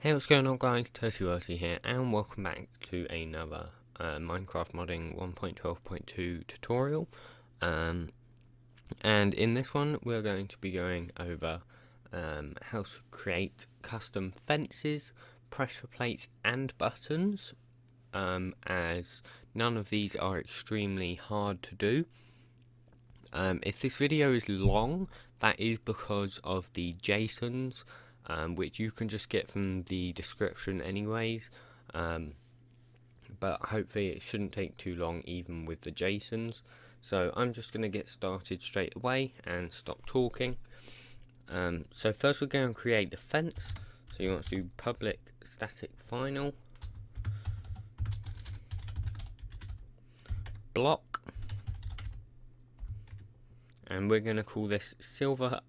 Hey, what's going on guys, TurtyWurty here, and welcome back to another Minecraft modding 1.12.2 tutorial. And in this one we're going to be going over how to create custom fences, pressure plates and buttons, as none of these are extremely hard to do. If this video is long, that is because of the JSONs, which you can just get from the description anyways, but hopefully it shouldn't take too long even with the JSONs. So I'm just going to get started straight away and stop talking. So first we're going to create the fence. So you want to do public static final block, and we're going to call this silver_fence.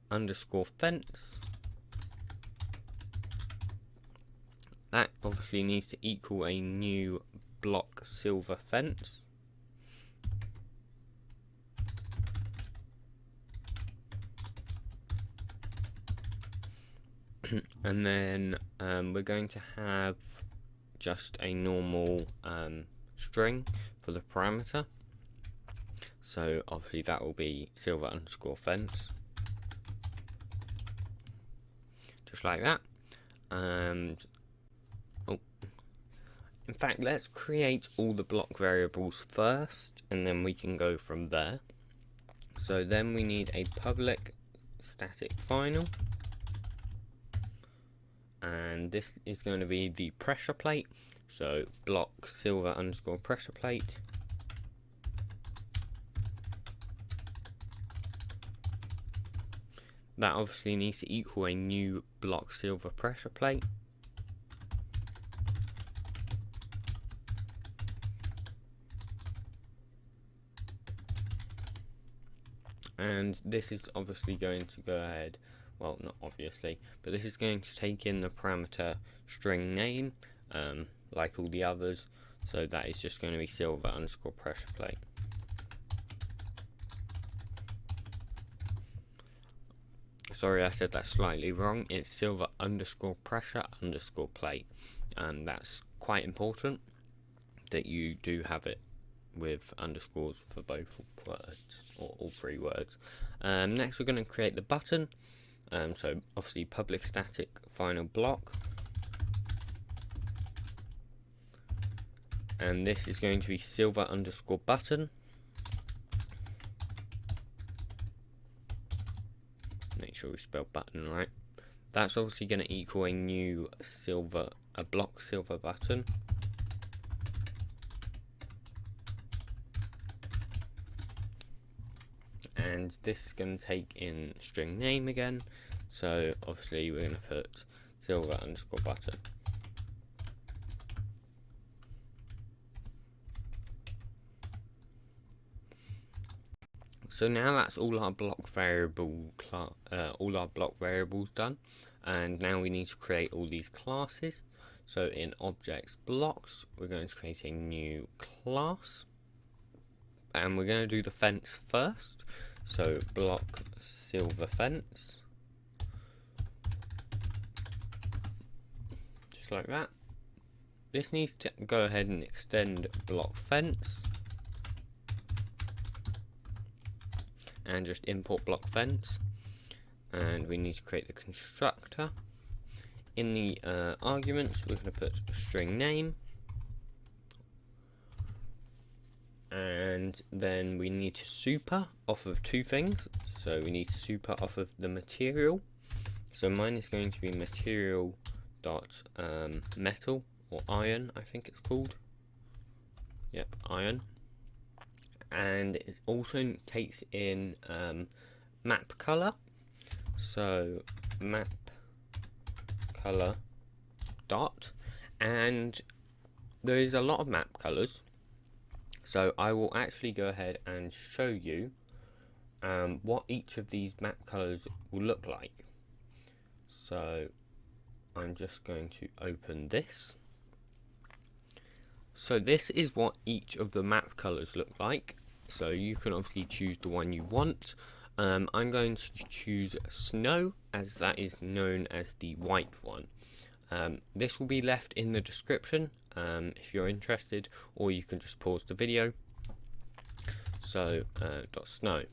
That obviously needs to equal a new block silver fence. And then we're going to have just a normal string for the parameter. So obviously that will be silver_fence. Just like that. And in fact, let's create all the block variables first, and then we can go from there. So then we need a public static final, and this is going to be the pressure plate. So block silver_pressure plate. That obviously needs to equal a new block silver pressure plate. And this is obviously going to go ahead, well, not obviously, but this is going to take in the parameter string name, like all the others. So that is just going to be silver_pressure plate. Sorry, I said that slightly wrong. It's silver_pressure_plate. That's quite important that you do have it with underscores for both words, or all three words. Next we're going to create the button. So obviously public static final block, and this is going to be silver_button. Make sure we spell button right. That's obviously going to equal a new block silver button. And this is going to take in string name again, so obviously we're going to put silver_button. So now that's all our block variables done, and now we need to create all these classes. So in objects blocks, we're going to create a new class, and we're going to do the fence first. So block silver fence, just like that. This needs to go ahead and extend block fence, and just import block fence. And we need to create the constructor. In the arguments, we're going to put string name, and then we need to super off of two things. So we need to super off of the material. So mine is going to be material dot metal, or iron, I think it's called. Yep, iron. And it also takes in map color. So map color dot, and there is a lot of map colors. So I will actually go ahead and show you what each of these map colors will look like. So I'm just going to open this. So this is what each of the map colors look like. So you can obviously choose the one you want. I'm going to choose snow, as that is known as the white one. This will be left in the description if you're interested, or you can just pause the video. So .snow.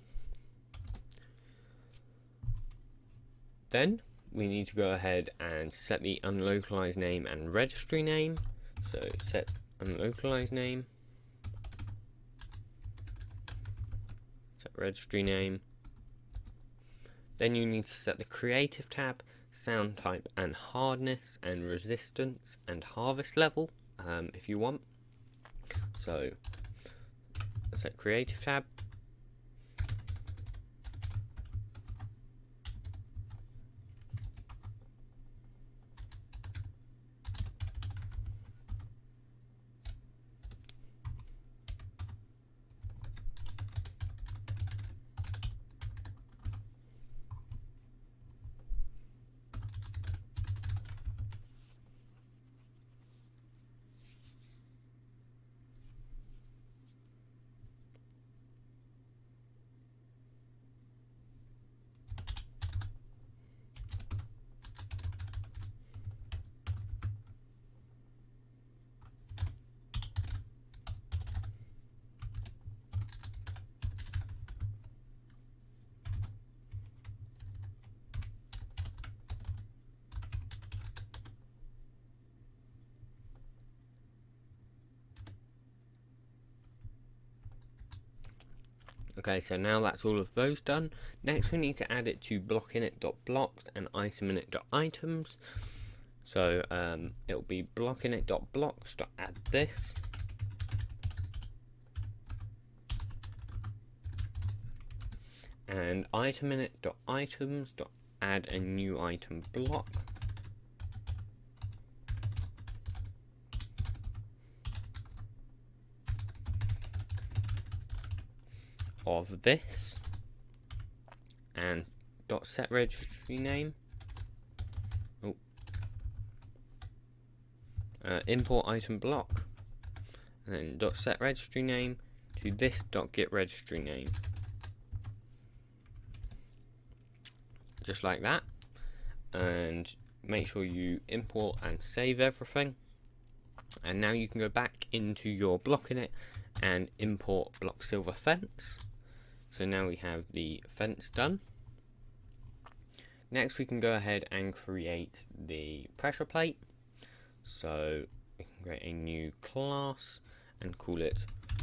Then we need to go ahead and set the unlocalized name and registry name. So set unlocalized name, set registry name. Then you need to set the creative tab, sound type and hardness and resistance and harvest level if you want. So set creative tab. Okay, so now that's all of those done. Next we need to add it to blockinit.blocks and iteminit.items. So it'll be blockinit.blocks.add this. And iteminit.items.add a new item block. Of this, and .set registry name. Import item block, and then .set registry name to this .get registry name, just like that. And make sure you import and save everything. And now you can go back into your blockinit and import block silver fence. So now we have the fence done. Next we can go ahead and create the pressure plate. So we can create a new class and call it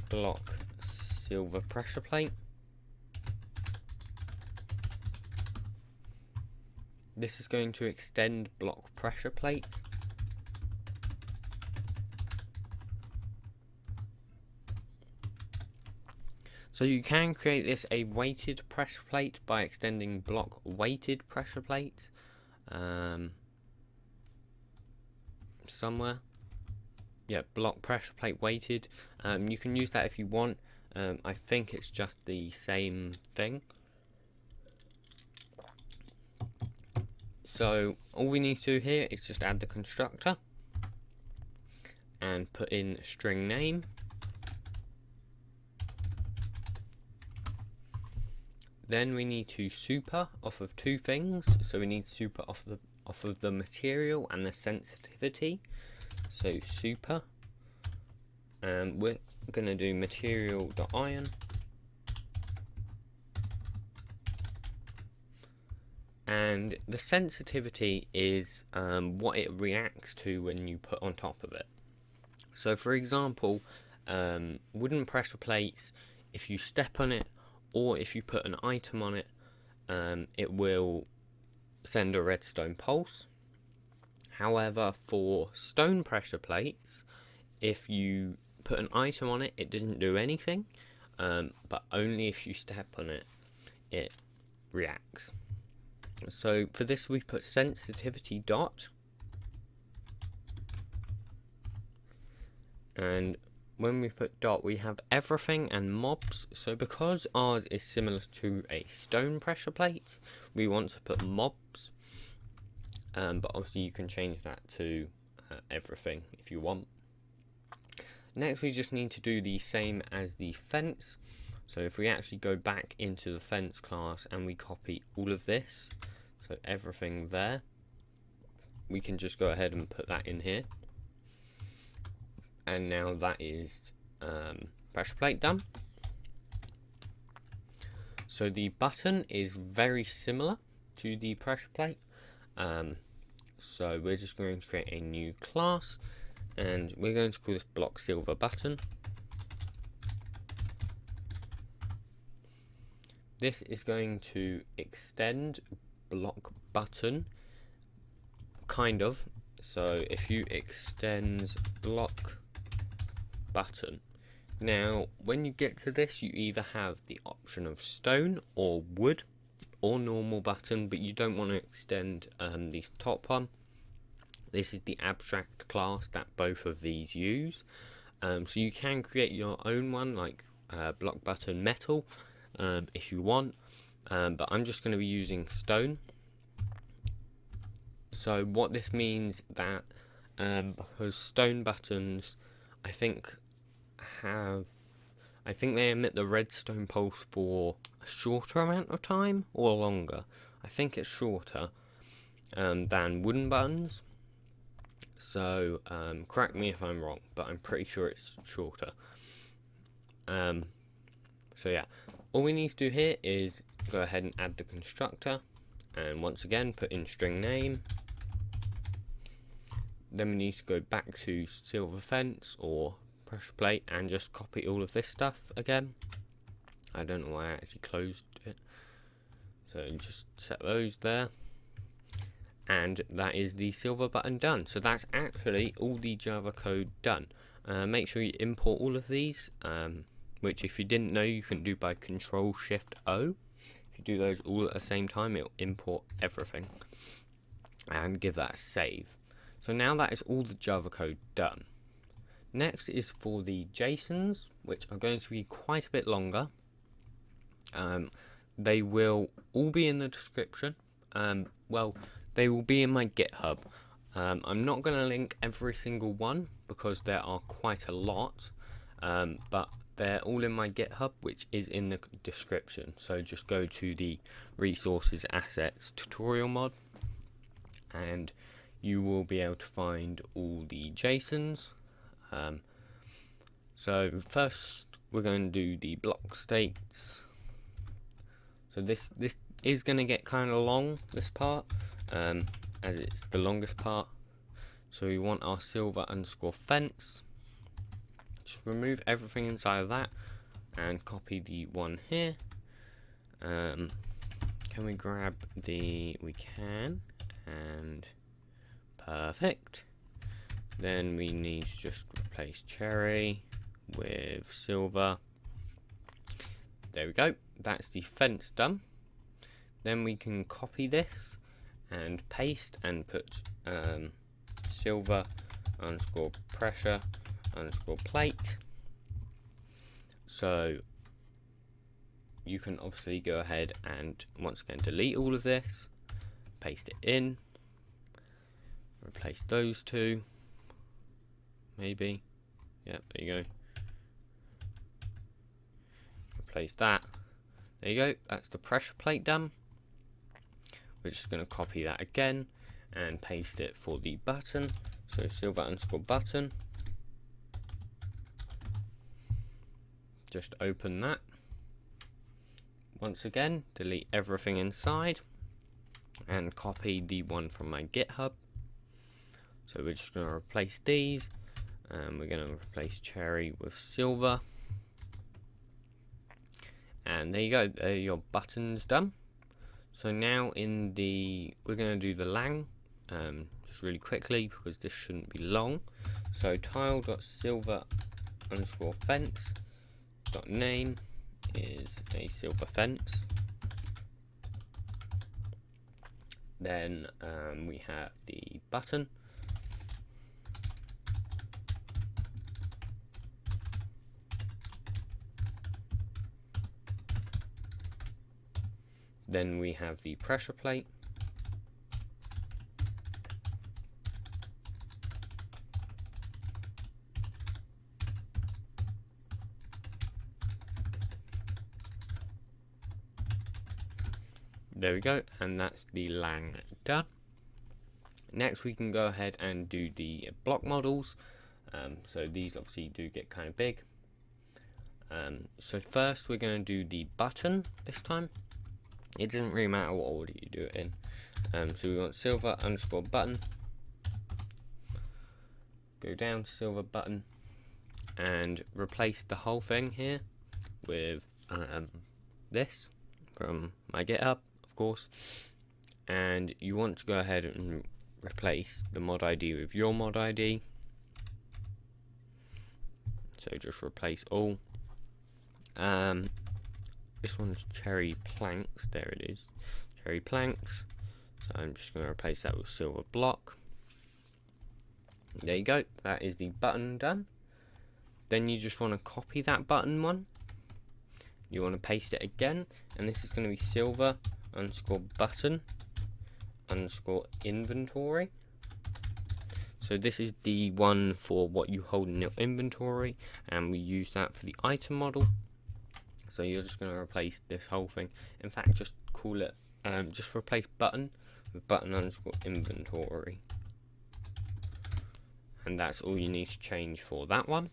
block silver pressure plate. This is going to extend block pressure plate. So you can create this a weighted pressure plate by extending block weighted pressure plate somewhere. Yeah, block pressure plate weighted. You can use that if you want. I think it's just the same thing. So all we need to do here is just add the constructor and put in string name. Then we need to super off of two things. So we need super off of the material and the sensitivity. So super, and we're gonna do material.iron, and the sensitivity is what it reacts to when you put on top of it. So for example, wooden pressure plates, if you step on it or if you put an item on it, it will send a redstone pulse. However, for stone pressure plates, if you put an item on it, it doesn't do anything, but only if you step on it, it reacts. So for this we put sensitivity dot, and when we put dot we have everything and mobs. So because ours is similar to a stone pressure plate, we want to put mobs, but obviously you can change that to everything if you want. Next we just need to do the same as the fence. So if we actually go back into the fence class and we copy all of this, so everything there, we can just go ahead and put that in here. And now that is pressure plate done. So the button is very similar to the pressure plate. So we're just going to create a new class, and we're going to call this block silver button. This is going to extend block button, kind of. So if you extend block button, now when you get to this, you either have the option of stone or wood or normal button, but you don't want to extend the top one. This is the abstract class that both of these use. So you can create your own one, like block button metal, if you want, but I'm just going to be using stone. So what this means that because stone buttons, I think they emit the redstone pulse for a shorter amount of time or longer. I think it's shorter than wooden buttons. So correct me if I'm wrong, but I'm pretty sure it's shorter. So yeah, all we need to do here is go ahead and add the constructor, and once again put in string name. Then we need to go back to silver fence or pressure plate and just copy all of this stuff again. I don't know why I actually closed it. So just set those there. And that is the silver button done. So that's actually all the Java code done. Make sure you import all of these, which if you didn't know, you can do by Control-Shift-O. If you do those all at the same time, it'll import everything and give that a save. So now that is all the Java code done. Next is for the JSONs, which are going to be quite a bit longer. They will all be in the description. Well, they will be in my GitHub. I'm not going to link every single one because there are quite a lot, but they're all in my GitHub, which is in the description. So just go to the resources assets tutorial mod, and you will be able to find all the JSONs. So first we're going to do the block states. So this is going to get kind of long, this part, as it's the longest part. So we want our silver underscore fence. Just remove everything inside of that and copy the one here. Can we grab we can, and perfect. Then we need to just replace cherry with silver. There we go, that's the fence done. Then we can copy this and paste and put silver underscore pressure underscore plate. So you can obviously go ahead and once again delete all of this, paste it in, replace those two, maybe, yeah, there you go, replace that, there you go, that's the pressure plate done. We're just going to copy that again and paste it for the button, so silver underscore button. Just open that. Once again, delete everything inside and copy the one from my GitHub. So we're just going to replace these, and we're going to replace cherry with silver. And there you go, there are your buttons done. So now we're going to do the lang, just really quickly because this shouldn't be long. So tile.silver underscore fence dot name is a silver fence. Then we have the button. Then we have the pressure plate. There we go, and that's the lang done. Next we can go ahead and do the block models. So these obviously do get kind of big. So first we're going to do the button this time. It doesn't really matter what order you do it in. So we want silver underscore button. Go down to silver button and replace the whole thing here with this from my GitHub, of course. And you want to go ahead and replace the mod ID with your mod ID. So just replace all. This one's cherry planks. There it is, cherry planks. So I'm just going to replace that with silver block. There you go. That is the button done. Then you just want to copy that button one. You want to paste it again, and this is going to be silver underscore button underscore inventory. So this is the one for what you hold in your inventory, and we use that for the item model. So you're just going to replace this whole thing. In fact, just call it, just replace button with button underscore inventory. And that's all you need to change for that one.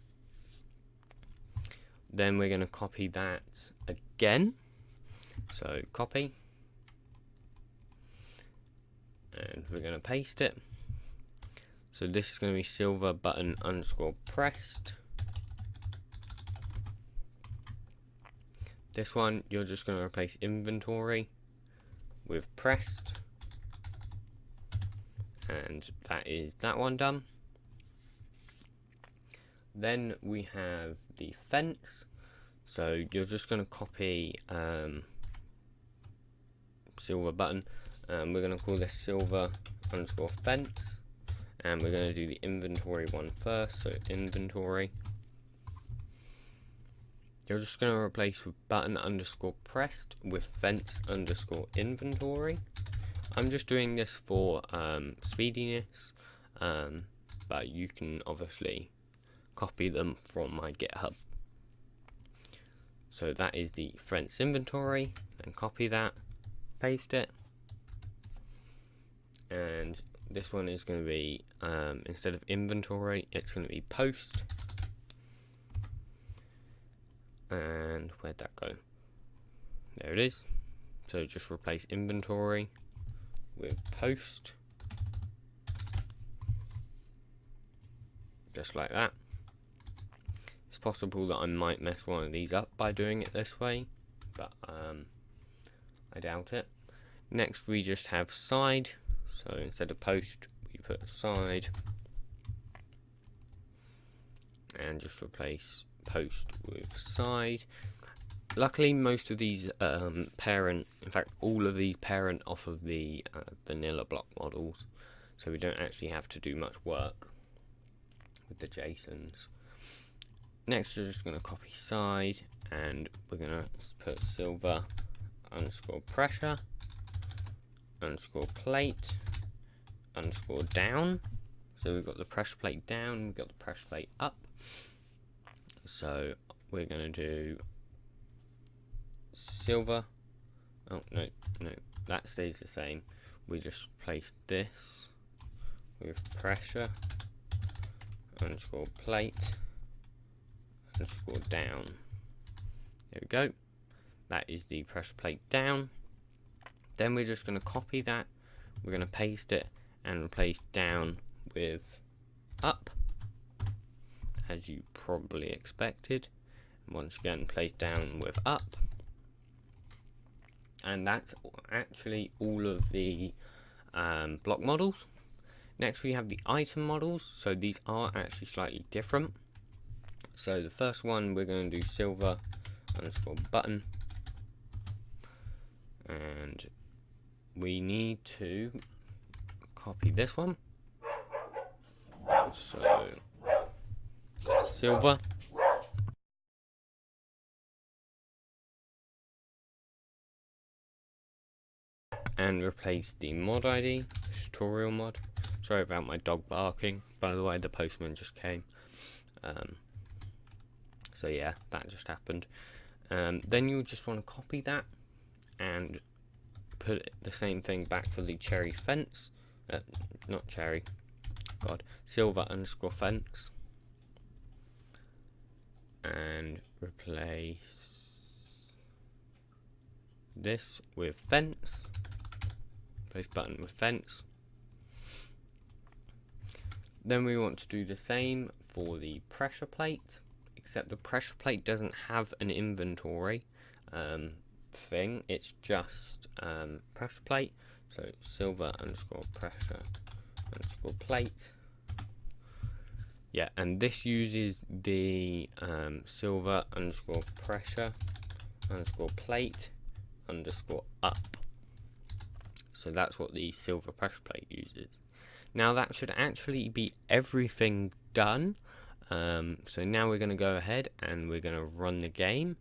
Then we're going to copy that again. So copy. And we're going to paste it. So this is going to be silver button underscore pressed. This one, you're just going to replace inventory with pressed. And that is that one done. Then we have the fence. So you're just going to copy silver button. We're going to call this silver underscore fence. And we're going to do the inventory one first. So inventory. You're just going to replace with button underscore pressed with fence underscore inventory. I'm just doing this for speediness, but you can obviously copy them from my GitHub. So that is the fence inventory, and copy that, paste it, and this one is going to be, instead of inventory, it's going to be post. And where'd that go? There it is. So just replace inventory with post, just like that. It's possible that I might mess one of these up by doing it this way, but I doubt it. Next we just have side. So instead of post, we put side, and just replace post with side. Luckily, most of these parent, in fact all of these parent off of the vanilla block models, so we don't actually have to do much work with the JSONs. Next we're just going to copy side, and we're going to put silver underscore pressure underscore plate underscore down. So we've got the pressure plate down, we've got the pressure plate up. So we're going to do silver. Oh no, that stays the same. We just replace this with pressure underscore plate underscore down. There we go. That is the pressure plate down. Then we're just going to copy that. We're going to paste it and replace down with up, as you probably expected. Once again, place down with up. And that's actually all of the block models. Next we have the item models. So these are actually slightly different. So the first one, we're going to do silver underscore button, and we need to copy this one. So silver and replace the mod ID, tutorial mod. Sorry about my dog barking, by the way, the postman just came. So yeah, that just happened. Then you just want to copy that and put the same thing back for the cherry fence. not cherry, God, silver underscore fence, and replace this with fence, replace button with fence. Then we want to do the same for the pressure plate, except the pressure plate doesn't have an inventory thing, it's just pressure plate. So silver underscore pressure underscore plate. Yeah, and this uses the silver underscore pressure underscore plate underscore up. So that's what the silver pressure plate uses. Now that should actually be everything done. So now we're going to go ahead and we're going to run the game.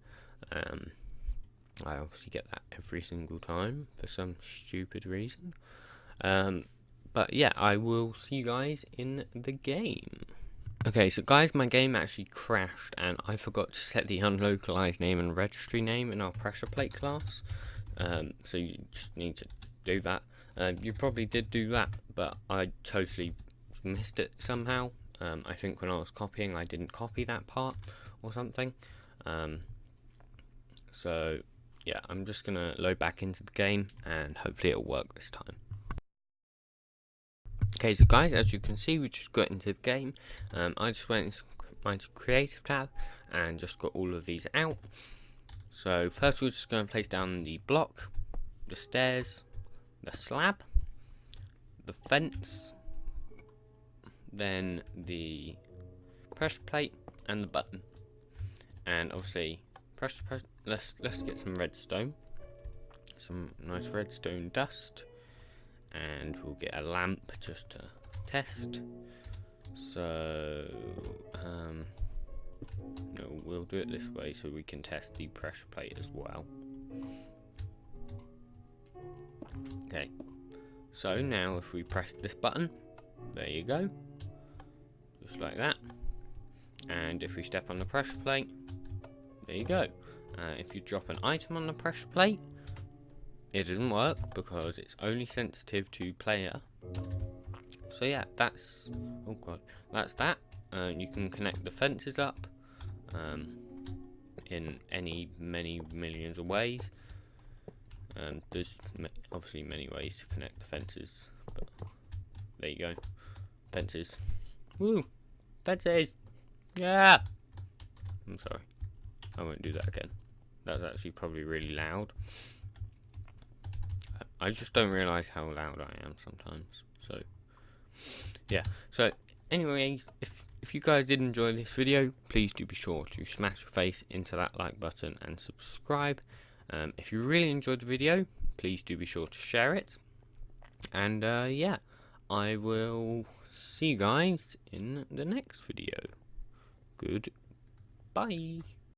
I obviously get that every single time for some stupid reason. But yeah, I will see you guys in the game. Okay, so guys, my game actually crashed and I forgot to set the unlocalized name and registry name in our pressure plate class. So you just need to do that. You probably did do that, but I totally missed it somehow. I think when I was copying, I didn't copy that part or something. So yeah, I'm just gonna load back into the game and hopefully it'll work this time. Okay, so guys, as you can see, we just got into the game. I just went into my creative tab and just got all of these out. So first we're just going to place down the block, the stairs, the slab, the fence, then the pressure plate and the button. And obviously let's get some redstone, some nice redstone dust, and we'll get a lamp just to test. So no, we'll do it this way so we can test the pressure plate as well. Okay, so now if we press this button, there you go, just like that. And if we step on the pressure plate, there you go. If you drop an item on the pressure plate, it doesn't work because it's only sensitive to player. So yeah, that's, oh god, that's that. You can connect the fences up in many millions of ways. There's obviously many ways to connect the fences, but there you go. Fences. Woo! Fences! Yeah! I'm sorry. I won't do that again. That's actually probably really loud. I just don't realise how loud I am sometimes. So, yeah. So, anyways, if you guys did enjoy this video, please do be sure to smash your face into that like button and subscribe. If you really enjoyed the video, please do be sure to share it. And yeah, I will see you guys in the next video. Goodbye.